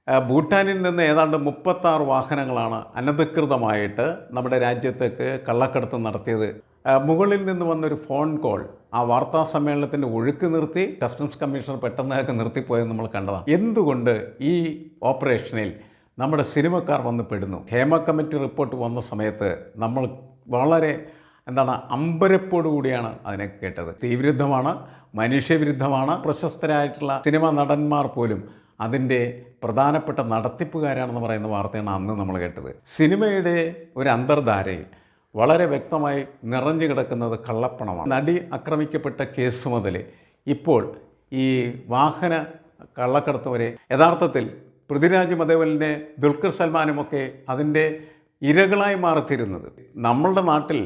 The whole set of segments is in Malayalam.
ഭൂട്ടാനിൽ നിന്ന് ഏതാണ്ട് 36 വാഹനങ്ങളാണ് അനധികൃതമായിട്ട് നമ്മുടെ രാജ്യത്തേക്ക് കള്ളക്കടത്ത് നടത്തിയത്. മുകളിൽ നിന്ന് വന്നൊരു ഫോൺ കോൾ ആ വാർത്താ സമ്മേളനത്തിൻ്റെ ഒഴുക്ക് നിർത്തി കസ്റ്റംസ് കമ്മീഷണർ പെട്ടെന്നൊക്കെ നിർത്തിപ്പോയത് നമ്മൾ കണ്ടതാണ്. എന്തുകൊണ്ട് ഈ ഓപ്പറേഷനിൽ നമ്മുടെ സിനിമക്കാർ വന്ന് പെടുന്നു? ഹേമ കമ്മിറ്റി റിപ്പോർട്ട് വന്ന സമയത്ത് നമ്മൾ വളരെ അമ്പരപ്പോടുകൂടിയാണ് അതിനെ കേട്ടത്. തീവിരുദ്ധമാണ്, മനുഷ്യവിരുദ്ധമാണ്. പ്രശസ്തരായിട്ടുള്ള സിനിമാ നടന്മാർ പോലും അതിൻ്റെ പ്രധാനപ്പെട്ട നടത്തിപ്പുകാരാണെന്ന് പറയുന്ന വാർത്തയാണ് അന്ന് നമ്മൾ കേട്ടത്. സിനിമയുടെ ഒരു അന്തർധാരയിൽ വളരെ വ്യക്തമായി നിറഞ്ഞു കിടക്കുന്നത് കള്ളപ്പണമാണ്. നടി ആക്രമിക്കപ്പെട്ട കേസ് മുതൽ ഇപ്പോൾ ഈ വാഹന കള്ളക്കടത്ത് വരെ യഥാർത്ഥത്തിൽ പൃഥ്വിരാജ് മദേവലിനെ ദുൽഖർ സൽമാനുമൊക്കെ അതിൻ്റെ ഇരകളായി മാറിത്തീരുന്നത്. നമ്മളുടെ നാട്ടിൽ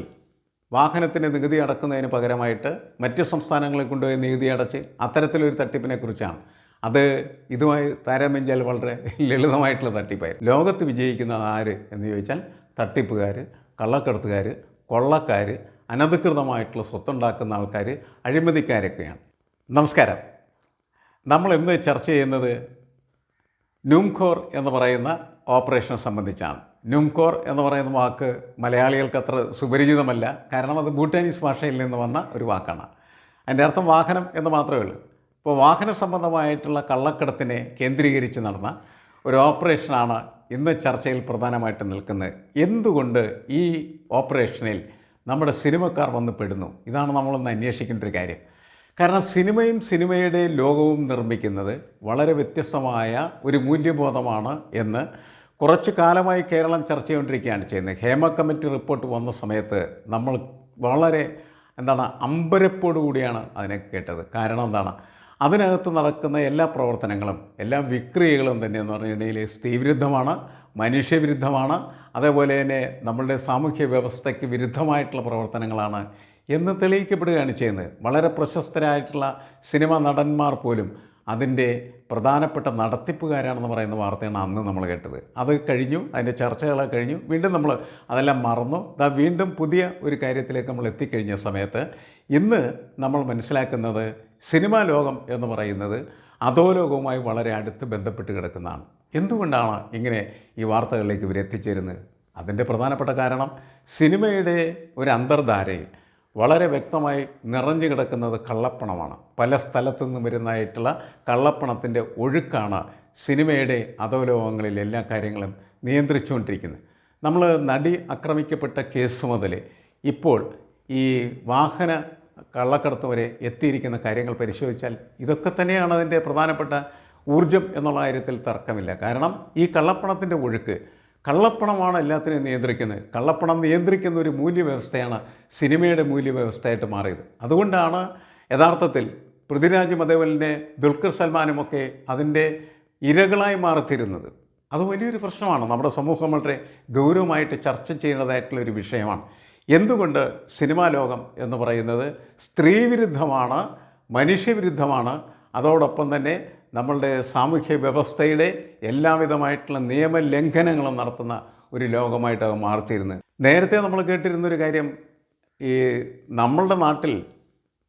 വാഹനത്തിന് നികുതി അടക്കുന്നതിന് പകരമായിട്ട് മറ്റ് സംസ്ഥാനങ്ങളിൽ കൊണ്ടുപോയി നികുതി അടച്ച് അത്തരത്തിലൊരു തട്ടിപ്പിനെ കുറിച്ചാണ്. അത് ഇതുമായി താരതമ്യം ചെയ്താൽ വളരെ ലളിതമായിട്ടുള്ള തട്ടിപ്പായിരുന്നു. ലോകത്ത് വിജയിക്കുന്നത് ആര് എന്ന് ചോദിച്ചാൽ തട്ടിപ്പുകാർ, കള്ളക്കടത്തുകാർ, കൊള്ളക്കാർ, അനധികൃതമായിട്ടുള്ള സ്വത്തുണ്ടാക്കുന്ന ആൾക്കാർ, അഴിമതിക്കാരൊക്കെയാണ്. നമസ്കാരം. നമ്മൾ ഇന്ന് ചർച്ച ചെയ്യുന്നത് ന്യൂംകോർ എന്ന് പറയുന്ന ഓപ്പറേഷനെ സംബന്ധിച്ചാണ്. ന്യൂംകോർ എന്ന് പറയുന്ന വാക്ക് മലയാളികൾക്ക് അത്ര സുപരിചിതമല്ല. കാരണം അത് ഭൂട്ടാനീസ് ഭാഷയിൽ നിന്ന് വന്ന ഒരു വാക്കാണ്. അതിൻ്റെ അർത്ഥം വാഹനം എന്ന് മാത്രമേ ഉള്ളൂ. ഇപ്പോൾ വാഹന സംബന്ധമായിട്ടുള്ള കള്ളക്കടത്തിനെ കേന്ദ്രീകരിച്ച് നടന്ന ഒരു ഓപ്പറേഷനാണ് ഇന്ന് ചർച്ചയിൽ പ്രധാനമായിട്ട് നിൽക്കുന്നത്. എന്തുകൊണ്ട് ഈ ഓപ്പറേഷനിൽ നമ്മുടെ സിനിമക്കാർ വന്ന് പെടുന്നു? ഇതാണ് നമ്മളൊന്ന് അന്വേഷിക്കേണ്ട ഒരു കാര്യം. കാരണം സിനിമയും സിനിമയുടെ ലോകവും നിർമ്മിക്കുന്നത് വളരെ വ്യത്യസ്തമായ ഒരു മൂല്യബോധമാണ് എന്ന് കുറച്ച് കാലമായി കേരളം ചർച്ച ചെയ്തുകൊണ്ടിരിക്കുകയാണ് ചെയ്യുന്നത്. ഹേമ കമ്മിറ്റി റിപ്പോർട്ട് വന്ന സമയത്ത് നമ്മൾ വളരെ അമ്പരപ്പോടുകൂടിയാണ് അതിനെ കേട്ടത്. കാരണം അതിനകത്ത് നടക്കുന്ന എല്ലാ പ്രവർത്തനങ്ങളും, എല്ലാ വിക്രിയകളും തന്നെ എന്ന് പറഞ്ഞിട്ടുണ്ടെങ്കിൽ സ്ത്രീവിരുദ്ധമാണ്, മനുഷ്യവിരുദ്ധമാണ്, അതേപോലെ തന്നെ നമ്മളുടെ സാമൂഹ്യ വ്യവസ്ഥയ്ക്ക് വിരുദ്ധമായിട്ടുള്ള പ്രവർത്തനങ്ങളാണ് എന്ന് തെളിയിക്കപ്പെടുകയാണ് ചെയ്യുന്നത്. വളരെ പ്രശസ്തരായിട്ടുള്ള സിനിമാ നടന്മാർ പോലും അതിൻ്റെ പ്രധാനപ്പെട്ട നടത്തിപ്പുകാരാണെന്ന് പറയുന്ന വാർത്തയാണ് അന്ന് നമ്മൾ കേട്ടത്. അത് കഴിഞ്ഞു, അതിൻ്റെ ചർച്ചകളൊക്കെ കഴിഞ്ഞു. വീണ്ടും നമ്മൾ അതെല്ലാം മറന്നു. വീണ്ടും പുതിയ ഒരു കാര്യത്തിലേക്ക് നമ്മൾ എത്തിക്കഴിഞ്ഞ സമയത്ത് ഇന്ന് നമ്മൾ മനസ്സിലാക്കുന്നത് സിനിമാ ലോകം എന്ന് പറയുന്നത് അധോലോകവുമായി വളരെ അടുത്ത് ബന്ധപ്പെട്ട് കിടക്കുന്നതാണ്. എന്തുകൊണ്ടാണ് ഇങ്ങനെ ഈ വാർത്തകളിലേക്ക് ഇവരെത്തിച്ചേരുന്നത്? അതിൻ്റെ പ്രധാനപ്പെട്ട കാരണം സിനിമയുടെ ഒരു അന്തർധാരയിൽ വളരെ വ്യക്തമായി നിറഞ്ഞു കിടക്കുന്നത് കള്ളപ്പണമാണ്. പല സ്ഥലത്തു നിന്നും വരുന്നതായിട്ടുള്ള കള്ളപ്പണത്തിൻ്റെ ഒഴുക്കാണ് സിനിമയുടെ അധോലോകങ്ങളിൽ എല്ലാ കാര്യങ്ങളും നിയന്ത്രിച്ചുകൊണ്ടിരിക്കുന്നത്. നമ്മൾ നടി ആക്രമിക്കപ്പെട്ട കേസ് മുതൽ ഇപ്പോൾ ഈ വാഹന കള്ളക്കടത്ത് വരെ എത്തിയിരിക്കുന്ന കാര്യങ്ങൾ പരിശോധിച്ചാൽ ഇതൊക്കെ തന്നെയാണ് അതിൻ്റെ പ്രധാനപ്പെട്ട ഊർജം എന്നുള്ള കാര്യത്തിൽ തർക്കമില്ല. കാരണം ഈ കള്ളപ്പണത്തിൻ്റെ ഒഴുക്ക്, കള്ളപ്പണമാണ് എല്ലാത്തിനെയും നിയന്ത്രിക്കുന്നത്. കള്ളപ്പണം നിയന്ത്രിക്കുന്ന ഒരു മൂല്യവ്യവസ്ഥയാണ് സിനിമയുടെ മൂല്യവ്യവസ്ഥയായിട്ട് മാറിയത്. അതുകൊണ്ടാണ് യഥാർത്ഥത്തിൽ പൃഥ്വിരാജ് മദേവലിനെ ദുൽഖർ സൽമാനുമൊക്കെ അതിൻ്റെ ഇരകളായി മാറിത്തീരുന്നത്. അത് വലിയൊരു പ്രശ്നമാണ്. നമ്മുടെ സമൂഹം വളരെ ഗൗരവമായിട്ട് ചർച്ച ചെയ്യേണ്ടതായിട്ടുള്ളൊരു വിഷയമാണ്. എന്തുകൊണ്ട് സിനിമാ ലോകം എന്ന് പറയുന്നത് സ്ത്രീവിരുദ്ധമാണ്, മനുഷ്യവിരുദ്ധമാണ്, അതോടൊപ്പം തന്നെ നമ്മളുടെ സാമൂഹ്യ വ്യവസ്ഥയുടെ എല്ലാവിധമായിട്ടുള്ള നിയമലംഘനങ്ങളും നടത്തുന്ന ഒരു ലോകമായിട്ട് മാറിത്തീരുന്നത്. നേരത്തെ നമ്മൾ കേട്ടിരുന്നൊരു കാര്യം, ഈ നമ്മളുടെ നാട്ടിൽ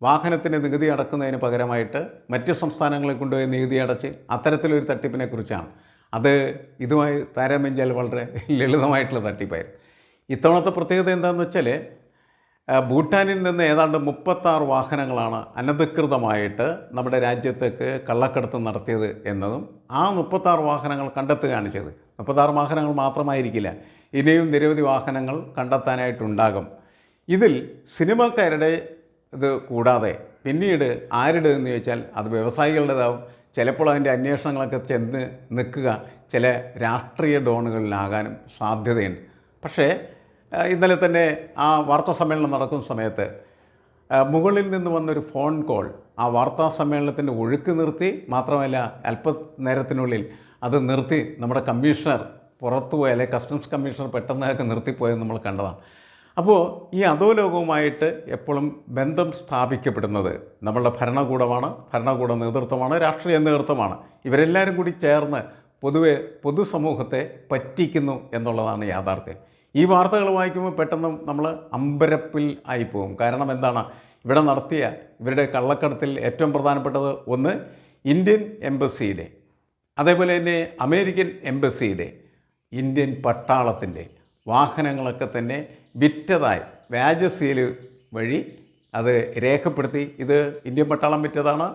വാഹനത്തിന് നികുതി അടക്കുന്നതിന് പകരമായിട്ട് മറ്റ് സംസ്ഥാനങ്ങളിൽ കൊണ്ടുപോയി നികുതി അടച്ച് അത്തരത്തിലൊരു തട്ടിപ്പിനെ കുറിച്ചാണ്. അത് ഇതുമായി താരതമ്യം ചെയ്താൽ വളരെ ലളിതമായിട്ടുള്ള തട്ടിപ്പായിരുന്നു. ഇത്തവണത്തെ പ്രത്യേകത എന്താണെന്ന് വെച്ചാൽ ഭൂട്ടാനിൽ നിന്ന് ഏതാണ്ട് 36 വാഹനങ്ങളാണ് അനധികൃതമായിട്ട് നമ്മുടെ രാജ്യത്തേക്ക് കള്ളക്കടത്ത് നടത്തിയത് എന്നതും ആ 36 വാഹനങ്ങൾ കണ്ടെത്തുകയാണ് ചെയ്തത്. 36 വാഹനങ്ങൾ മാത്രമായിരിക്കില്ല, ഇനിയും നിരവധി വാഹനങ്ങൾ കണ്ടെത്താനായിട്ടുണ്ടാകും. ഇതിൽ സിനിമക്കാരുടെ ഇത് കൂടാതെ പിന്നീട് ആരുടെ എന്ന് ചോദിച്ചാൽ അത് വ്യവസായികളുടേതാവും. ചിലപ്പോൾ അതിൻ്റെ അന്വേഷണങ്ങളൊക്കെ ചെന്ന് നിൽക്കുക ചില രാഷ്ട്രീയ ഡോണുകളിലാകാനും സാധ്യതയുണ്ട്. പക്ഷേ ഇന്നലെ തന്നെ ആ വാർത്താ സമ്മേളനം നടക്കുന്ന സമയത്ത് മുകളിൽ നിന്ന് വന്നൊരു ഫോൺ കോൾ ആ വാർത്താ സമ്മേളനത്തിൻ്റെ ഒഴുക്ക് നിർത്തി. മാത്രമല്ല അല്പനേരത്തിനുള്ളിൽ അത് നിർത്തി നമ്മുടെ കമ്മീഷണർ പുറത്തുപോയി, അല്ലെങ്കിൽ കസ്റ്റംസ് കമ്മീഷണർ പെട്ടെന്നൊക്കെ നിർത്തിപ്പോയത് നമ്മൾ കണ്ടതാണ്. അപ്പോൾ ഈ അധോലോകവുമായിട്ട് എപ്പോഴും ബന്ധം സ്ഥാപിക്കപ്പെടുന്നത് നമ്മളുടെ ഭരണകൂടമാണ്, ഭരണകൂട നേതൃത്വമാണ്, രാഷ്ട്രീയ നേതൃത്വമാണ്. ഇവരെല്ലാവരും കൂടി ചേർന്ന് പൊതുവെ പൊതുസമൂഹത്തെ പറ്റിക്കുന്നു എന്നുള്ളതാണ് യാഥാർത്ഥ്യം. ഈ വാർത്തകൾ വായിക്കുമ്പോൾ പെട്ടെന്ന് നമ്മൾ അമ്പരപ്പിൽ ആയിപ്പോവും. കാരണം എന്താണ്, ഇവിടെ നടത്തിയ ഇവരുടെ കള്ളക്കടത്തിൽ ഏറ്റവും പ്രധാനപ്പെട്ടത് ഒന്ന് ഇന്ത്യൻ എംബസിയുടെ അതേപോലെ തന്നെ അമേരിക്കൻ എംബസിയുടെ, ഇന്ത്യൻ പട്ടാളത്തിൻ്റെ വാഹനങ്ങളൊക്കെ തന്നെ വിറ്റതായി വ്യാജ സീല് വഴി അത് രേഖപ്പെടുത്തി, ഇത് ഇന്ത്യൻ പട്ടാളം വിറ്റതാണ്,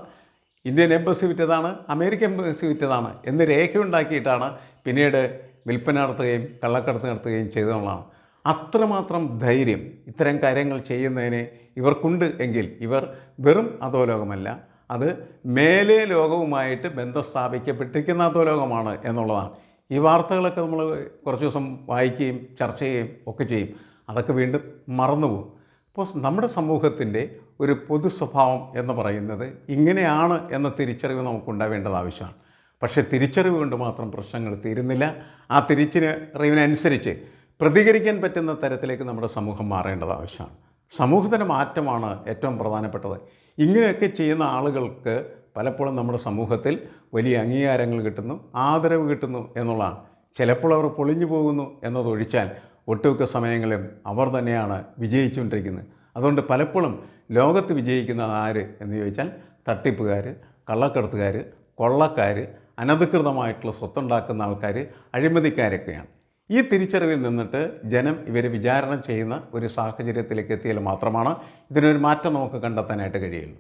ഇന്ത്യൻ എംബസി വിറ്റതാണ്, അമേരിക്കൻ എംബസി വിറ്റതാണ് എന്ന് രേഖയുണ്ടാക്കിയിട്ടാണ് പിന്നീട് വിൽപ്പന നടത്തുകയും കള്ളക്കടത്ത് നടത്തുകയും ചെയ്തതെന്നുള്ളതാണ്. അത്രമാത്രം ധൈര്യം ഇത്തരം കാര്യങ്ങൾ ചെയ്യുന്നതിന് ഇവർക്കുണ്ട് എങ്കിൽ ഇവർ വെറും അധോലോകമല്ല, അത് മേലെ ലോകവുമായിട്ട് ബന്ധം സ്ഥാപിക്കപ്പെട്ടിരിക്കുന്ന അധോലോകമാണ് എന്നുള്ളതാണ്. ഈ വാർത്തകളൊക്കെ നമ്മൾ കുറച്ച് ദിവസം വായിക്കുകയും ചർച്ച ചെയ്യുകയും ഒക്കെ ചെയ്യും, അതൊക്കെ വീണ്ടും മറന്നുപോകും. അപ്പോൾ നമ്മുടെ സമൂഹത്തിൻ്റെ ഒരു പൊതു സ്വഭാവം എന്ന് പറയുന്നത് ഇങ്ങനെയാണ് എന്ന തിരിച്ചറിവ് നമുക്കുണ്ടാവേണ്ടത് ആവശ്യമാണ്. പക്ഷേ തിരിച്ചറിവ് കൊണ്ട് മാത്രം പ്രശ്നങ്ങൾ തീരുന്നില്ല. ആ തിരിച്ചറിവിനനുസരിച്ച് പ്രതികരിക്കാൻ പറ്റുന്ന തരത്തിലേക്ക് നമ്മുടെ സമൂഹം മാറേണ്ടത് ആവശ്യമാണ്. സമൂഹത്തിൻ്റെ മാറ്റമാണ് ഏറ്റവും പ്രധാനപ്പെട്ടത്. ഇങ്ങനെയൊക്കെ ചെയ്യുന്ന ആളുകൾക്ക് പലപ്പോഴും നമ്മുടെ സമൂഹത്തിൽ വലിയ അംഗീകാരങ്ങൾ കിട്ടുന്നു, ആദരവ് കിട്ടുന്നു എന്നുള്ളതാണ്. ചിലപ്പോൾ അവർ പൊളിഞ്ഞു പോകുന്നു എന്നതൊഴിച്ചാൽ ഒട്ടുമിക്ക സമയങ്ങളിലും അവർ തന്നെയാണ് വിജയിച്ചുകൊണ്ടിരിക്കുന്നത്. അതുകൊണ്ട് പലപ്പോഴും ലോകത്ത് വിജയിക്കുന്നത് ആര് എന്ന് ചോദിച്ചാൽ തട്ടിപ്പുകാർ, കള്ളക്കടത്തുകാർ, കൊള്ളക്കാർ, അനധികൃതമായിട്ടുള്ള സ്വത്തുണ്ടാക്കുന്ന ആൾക്കാർ, അഴിമതിക്കാരൊക്കെയാണ്. ഈ തിരിച്ചറിവിൽ നിന്നിട്ട് ജനം ഇവരെ വിചാരണ ചെയ്യുന്ന ഒരു സാഹചര്യത്തിലേക്ക് എത്തിയാൽ മാത്രമാണ് ഇതിനൊരു മാറ്റം നമുക്ക് കണ്ടെത്താനായിട്ട് കഴിയുള്ളൂ.